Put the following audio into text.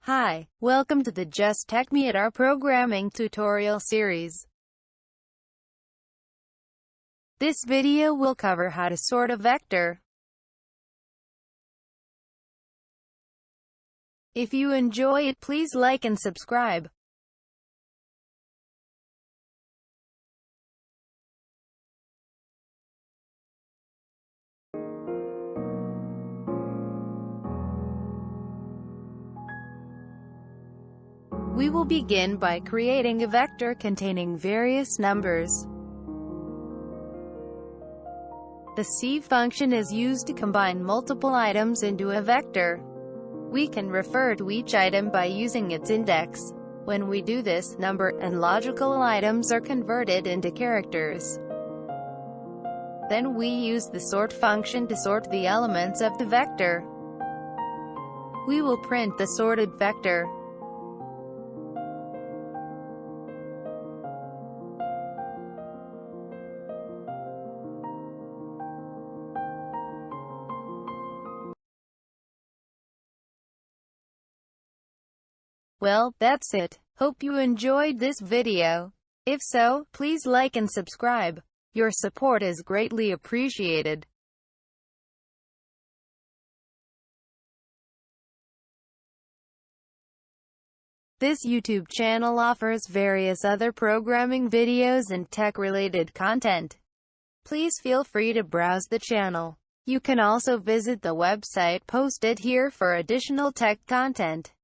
Hi, welcome to the Just Tech Me at our programming tutorial series. This video will cover how to sort a vector. If you enjoy it, please like and subscribe. We will begin by creating a vector containing various numbers. The sieve function is used to combine multiple items into a vector. We can refer to each item by using its index. When we do this, number and logical items are converted into characters. Then we use the sort function to sort the elements of the vector. We will print the sorted vector. Well, that's it. Hope you enjoyed this video. If so, please like and subscribe. Your support is greatly appreciated. This YouTube channel offers various other programming videos and tech-related content. Please feel free to browse the channel. You can also visit the website posted here for additional tech content.